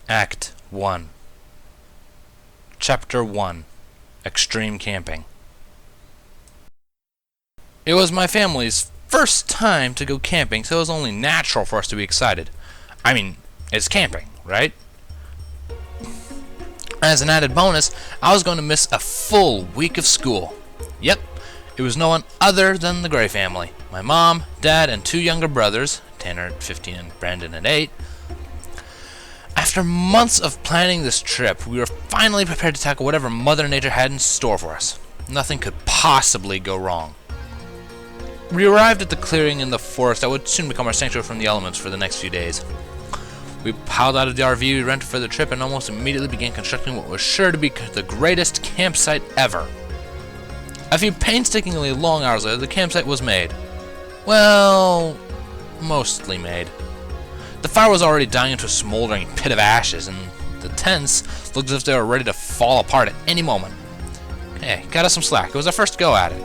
Act 1 Chapter 1 Extreme Camping. It was my family's first time to go camping, so it was only natural for us to be excited. I mean, it's camping, right? As an added bonus, I was going to miss a full week of school. Yep, it was no one other than the Gray family. My mom, dad, and two younger brothers, Tanner at 15 and Brandon at 8. After months of planning this trip, we were finally prepared to tackle whatever Mother Nature had in store for us. Nothing could possibly go wrong. We arrived at the clearing in the forest that would soon become our sanctuary from the elements for the next few days. We piled out of the RV we rented for the trip and almost immediately began constructing what was sure to be the greatest campsite ever. A few painstakingly long hours later, the campsite was made. Well, mostly made. The fire was already dying into a smoldering pit of ashes, and the tents looked as if they were ready to fall apart at any moment. Hey, got us some slack. It was our first go at it.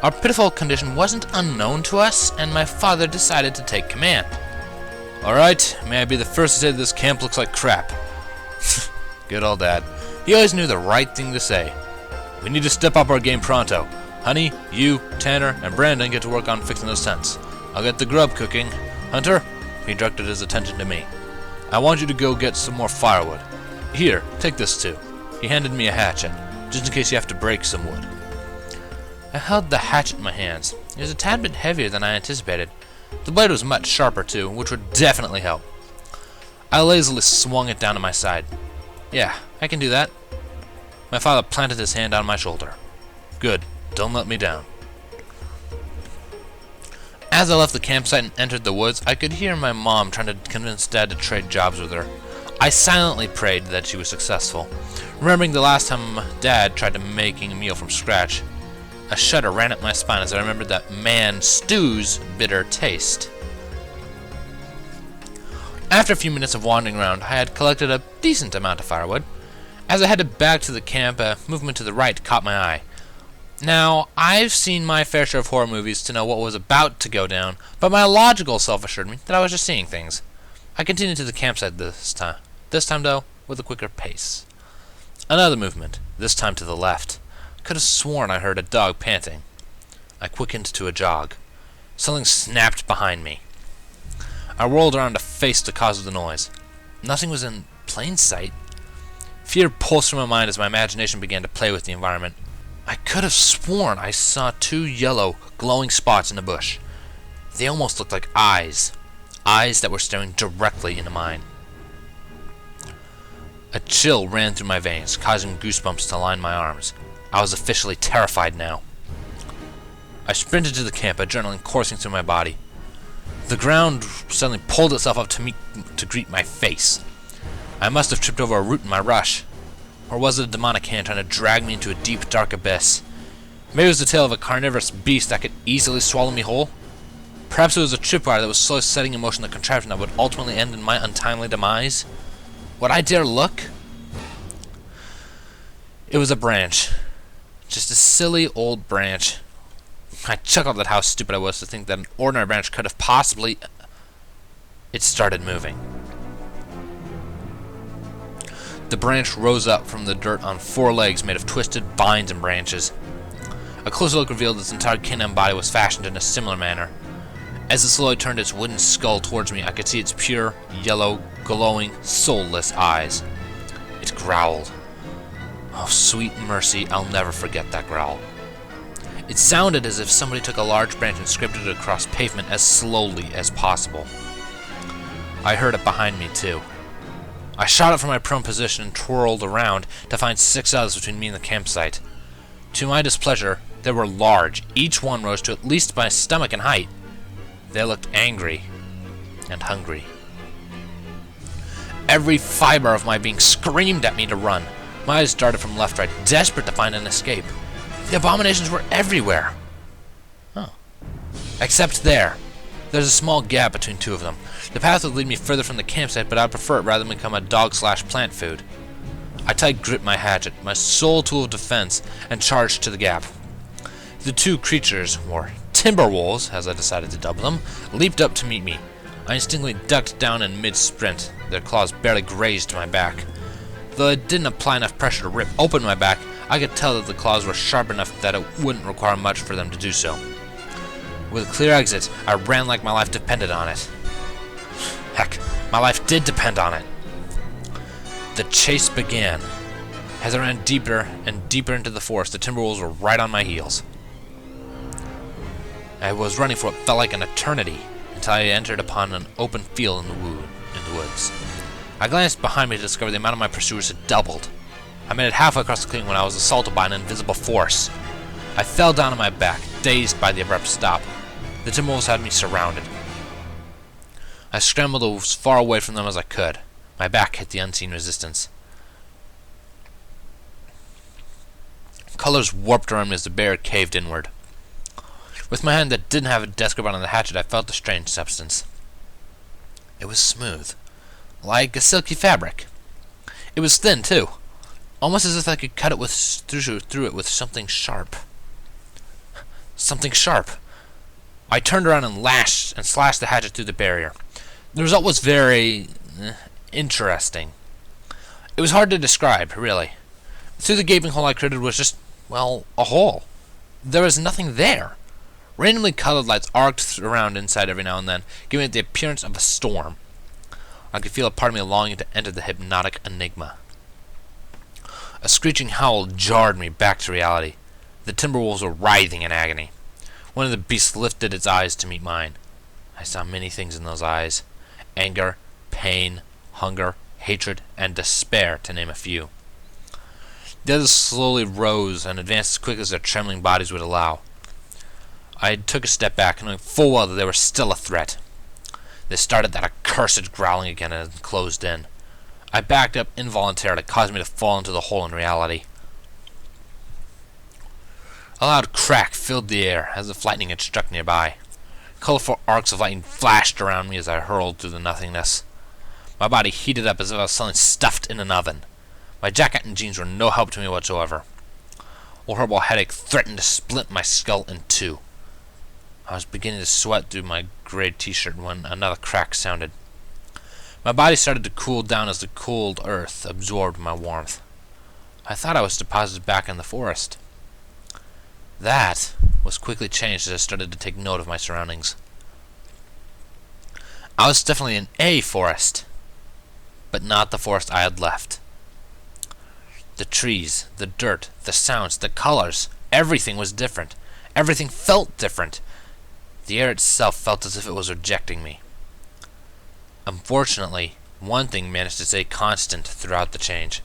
Our pitiful condition wasn't unknown to us, and my father decided to take command. Alright, may I be the first to say that this camp looks like crap. Good old Dad. He always knew the right thing to say. We need to step up our game pronto. Honey, you, Tanner, and Brandon get to work on fixing those tents. I'll get the grub cooking. Hunter, he directed his attention to me. I want you to go get some more firewood. Here, take this too. He handed me a hatchet, just in case you have to break some wood. I held the hatchet in my hands. It was a tad bit heavier than I anticipated. The blade was much sharper too, which would definitely help. I lazily swung it down to my side. Yeah, I can do that. My father planted his hand on my shoulder. Good, don't let me down. As I left the campsite and entered the woods, I could hear my mom trying to convince Dad to trade jobs with her. I silently prayed that she was successful, remembering the last time Dad tried to making a meal from scratch. A shudder ran up my spine as I remembered that man stew's bitter taste. After a few minutes of wandering around, I had collected a decent amount of firewood. As I headed back to the camp, a movement to the right caught my eye. Now, I've seen my fair share of horror movies to know what was about to go down, but my logical self assured me that I was just seeing things. I continued to the campsite this time though, with a quicker pace. Another movement, this time to the left. Could have sworn I heard a dog panting. I quickened to a jog. Something snapped behind me. I whirled around to face the cause of the noise. Nothing was in plain sight. Fear pulsed through my mind as my imagination began to play with the environment. I could have sworn I saw two yellow, glowing spots in the bush. They almost looked like eyes. Eyes that were staring directly into mine. A chill ran through my veins, causing goosebumps to line my arms. I was officially terrified now. I sprinted to the camp, adrenaline coursing through my body. The ground suddenly pulled itself up to greet my face. I must have tripped over a root in my rush. Or was it a demonic hand trying to drag me into a deep, dark abyss? Maybe it was the tail of a carnivorous beast that could easily swallow me whole. Perhaps it was a tripwire that was slowly setting in motion the contraption that would ultimately end in my untimely demise. Would I dare look? It was a branch. Just a silly old branch. I chuckled at how stupid I was to think that an ordinary branch could have possibly... It started moving. The branch rose up from the dirt on 4 legs made of twisted vines and branches. A closer look revealed its entire canine body was fashioned in a similar manner. As it slowly turned its wooden skull towards me, I could see its pure, yellow, glowing, soulless eyes. It growled. Oh, sweet mercy, I'll never forget that growl. It sounded as if somebody took a large branch and scraped it across pavement as slowly as possible. I heard it behind me, too. I shot up from my prone position and twirled around to find 6 others between me and the campsite. To my displeasure, they were large. Each one rose to at least my stomach in height. They looked angry and hungry. Every fiber of my being screamed at me to run. My eyes darted from left to right, desperate to find an escape. The abominations were everywhere. Oh. Except there. There's a small gap between 2 of them. The path would lead me further from the campsite, but I'd prefer it rather than become a dog/plant food. I tight gripped my hatchet, my sole tool of defense, and charged to the gap. The 2 creatures, or timber wolves, as I decided to dub them, leaped up to meet me. I instinctively ducked down in mid-sprint. Their claws barely grazed my back. Though it didn't apply enough pressure to rip open my back, I could tell that the claws were sharp enough that it wouldn't require much for them to do so. With a clear exit, I ran like my life depended on it. Heck, my life did depend on it. The chase began. As I ran deeper and deeper into the forest, the Timberwolves were right on my heels. I was running for what felt like an eternity until I entered upon an open field in the woods. I glanced behind me to discover the amount of my pursuers had doubled. I made it halfway across the clearing when I was assaulted by an invisible force. I fell down on my back, dazed by the abrupt stop. The Timberwolves had me surrounded. I scrambled as far away from them as I could. My back hit the unseen resistance. Colors warped around me as the barrier caved inward. With my hand that didn't have a desk grip on the hatchet, I felt the strange substance. It was smooth, like a silky fabric. It was thin, too, almost as if I could cut it through it with something sharp. Something sharp. I turned around and slashed the hatchet through the barrier. The result was very interesting. It was hard to describe, really. Through the gaping hole I created was just, well, a hole. There was nothing there. Randomly colored lights arced around inside every now and then, giving it the appearance of a storm. I could feel a part of me longing to enter the hypnotic enigma. A screeching howl jarred me back to reality. The Timberwolves were writhing in agony. One of the beasts lifted its eyes to meet mine. I saw many things in those eyes. Anger, pain, hunger, hatred, and despair, to name a few. The others slowly rose and advanced as quickly as their trembling bodies would allow. I took a step back, knowing full well that they were still a threat. They started that accursed growling again and closed in. I backed up involuntarily, causing me to fall into the hole in reality. A loud crack filled the air as if lightning had struck nearby. Colorful arcs of lightning flashed around me as I hurled through the nothingness. My body heated up as if I was suddenly stuffed in an oven. My jacket and jeans were no help to me whatsoever. A horrible headache threatened to split my skull in two. I was beginning to sweat through my gray t-shirt when another crack sounded. My body started to cool down as the cold earth absorbed my warmth. I thought I was deposited back in the forest. That was quickly changed as I started to take note of my surroundings. I was definitely in a forest, but not the forest I had left. The trees, the dirt, the sounds, the colors, everything was different. Everything felt different. The air itself felt as if it was rejecting me. Unfortunately, one thing managed to stay constant throughout the change.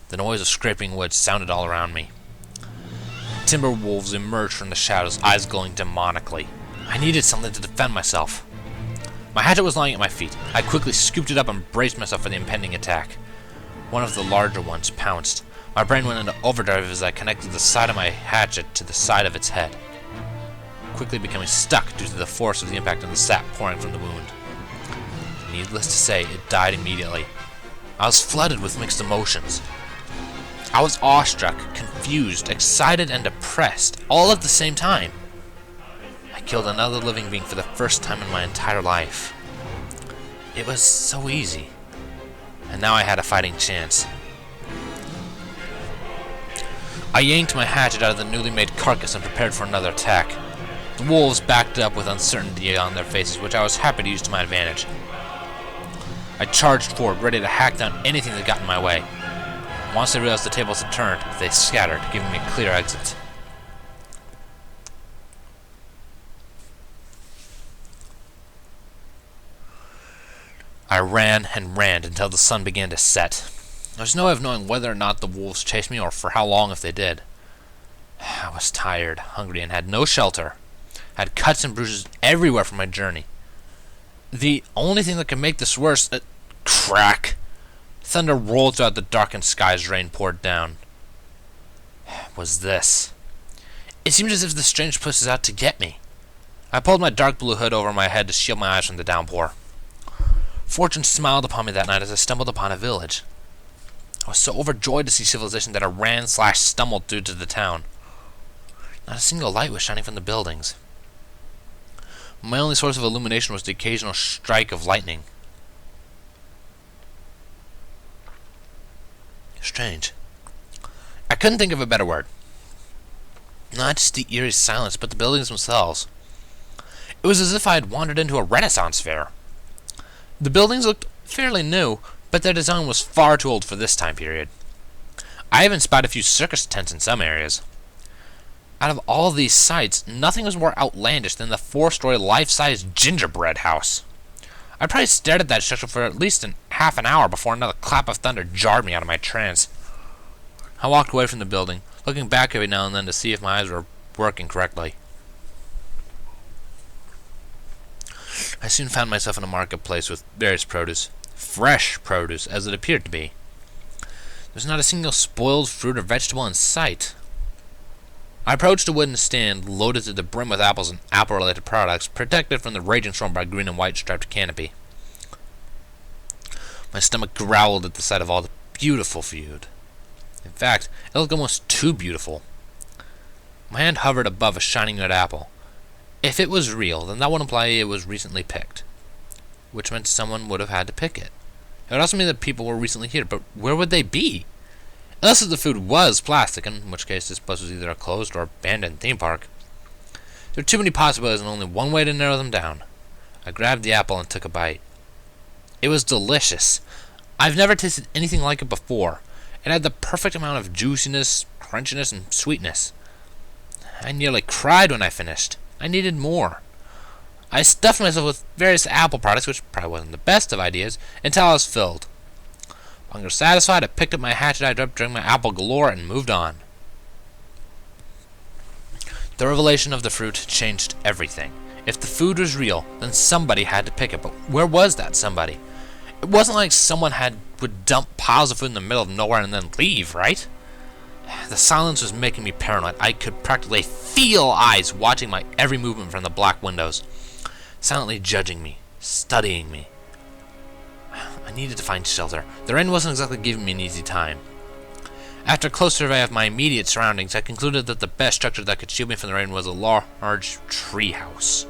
The noise of scraping wood sounded all around me. Timber wolves emerged from the shadows, eyes glowing demonically. I needed something to defend myself. My hatchet was lying at my feet. I quickly scooped it up and braced myself for the impending attack. One of the larger ones pounced. My brain went into overdrive as I connected the side of my hatchet to the side of its head, quickly becoming stuck due to the force of the impact and the sap pouring from the wound. Needless to say, it died immediately. I was flooded with mixed emotions. I was awestruck, confused, excited, and depressed, all at the same time. I killed another living being for the first time in my entire life. It was so easy. And now I had a fighting chance. I yanked my hatchet out of the newly made carcass and prepared for another attack. The wolves backed up with uncertainty on their faces, which I was happy to use to my advantage. I charged forward, ready to hack down anything that got in my way. Once they realized the tables had turned, they scattered, giving me a clear exit. I ran and ran until the sun began to set. There was no way of knowing whether or not the wolves chased me or for how long if they did. I was tired, hungry, and had no shelter. I had cuts and bruises everywhere from my journey. The only thing that could make this worse... crack! Thunder rolled throughout the darkened sky as rain poured down. Was this. It seemed as if the strange place was out to get me. I pulled my dark blue hood over my head to shield my eyes from the downpour. Fortune smiled upon me that night as I stumbled upon a village. I was so overjoyed to see civilization that I ran/stumbled through to the town. Not a single light was shining from the buildings. My only source of illumination was the occasional strike of lightning. Strange. I couldn't think of a better word. Not just the eerie silence, but the buildings themselves. It was as if I had wandered into a Renaissance fair. The buildings looked fairly new, but their design was far too old for this time period. I even spotted a few circus tents in some areas. Out of all these sights, nothing was more outlandish than the 4-story life-size gingerbread house. I probably stared at that structure for at least half an hour before another clap of thunder jarred me out of my trance. I walked away from the building, looking back every now and then to see if my eyes were working correctly. I soon found myself in a marketplace with various produce. Fresh produce, as it appeared to be. There was not a single spoiled fruit or vegetable in sight. I approached a wooden stand loaded to the brim with apples and apple-related products, protected from the raging storm by a green and white striped canopy. My stomach growled at the sight of all the beautiful food. In fact, it looked almost too beautiful. My hand hovered above a shining red apple. If it was real, then that would imply it was recently picked, which meant someone would have had to pick it. It would also mean that people were recently here, but where would they be? Unless the food was plastic, in which case this place was either a closed or abandoned theme park. There were too many possibilities and only one way to narrow them down. I grabbed the apple and took a bite. It was delicious. I've never tasted anything like it before. It had the perfect amount of juiciness, crunchiness, and sweetness. I nearly cried when I finished. I needed more. I stuffed myself with various apple products, which probably wasn't the best of ideas, until I was filled. Hunger satisfied, I picked up my hatchet I dropped during my apple galore and moved on. The revelation of the fruit changed everything. If the food was real, then somebody had to pick it, but where was that somebody? It wasn't like someone would dump piles of food in the middle of nowhere and then leave, right? The silence was making me paranoid. I could practically feel eyes watching my every movement from the black windows, silently judging me, studying me. I needed to find shelter. The rain wasn't exactly giving me an easy time. After a close survey of my immediate surroundings, I concluded that the best structure that could shield me from the rain was a large tree house.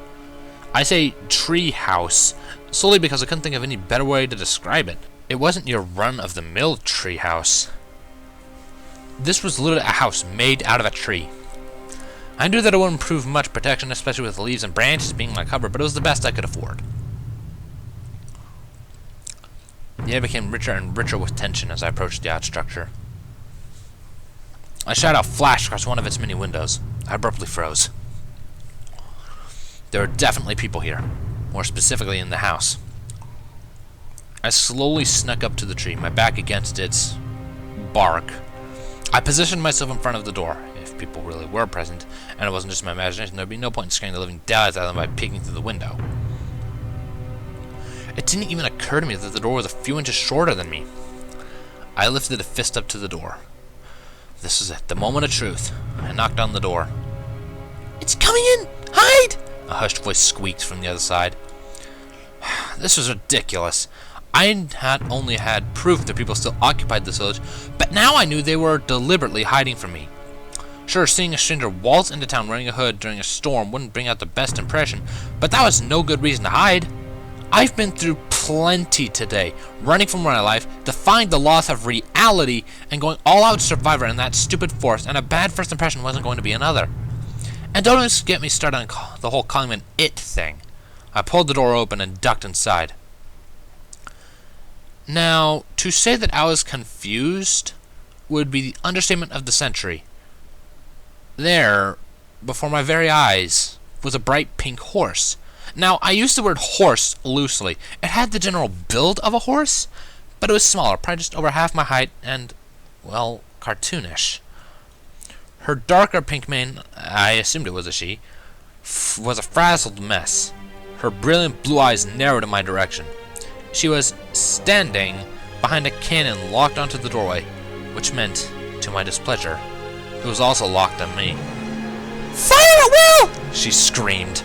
I say tree house solely because I couldn't think of any better way to describe it. It wasn't your run-of-the-mill tree house. This was literally a house made out of a tree. I knew that it wouldn't prove much protection, especially with the leaves and branches being my cover, but it was the best I could afford. The air became richer and richer with tension as I approached the odd structure. A shadow flashed across one of its many windows. I abruptly froze. There were definitely people here, more specifically in the house. I slowly snuck up to the tree, my back against its bark. I positioned myself in front of the door. If people really were present, and it wasn't just my imagination, there'd be no point in scaring the living daylights out of them by peeking through the window. It didn't even occur to me that the door was a few inches shorter than me. I lifted a fist up to the door. This was it, the moment of truth. I knocked on the door. "It's coming in! Hide!" a hushed voice squeaked from the other side. This was ridiculous. I had only had proof that people still occupied this village, but now I knew they were deliberately hiding from me. Sure, seeing a stranger waltz into town wearing a hood during a storm wouldn't bring out the best impression, but that was no good reason to hide. I've been through plenty today, running from my life, defying the laws of reality, and going all-out survivor in that stupid forest, and a bad first impression wasn't going to be another. And don't even get me started on the whole calling an it thing. I pulled the door open and ducked inside. Now, to say that I was confused would be the understatement of the century. There, before my very eyes, was a bright pink horse. Now, I use the word horse loosely. It had the general build of a horse, but it was smaller, probably just over half my height, and, well, cartoonish. Her darker pink mane, I assumed it was a she, was a frazzled mess. Her brilliant blue eyes narrowed in my direction. She was standing behind a cannon locked onto the doorway, which meant, to my displeasure, it was also locked on me. "Fire at will!" she screamed.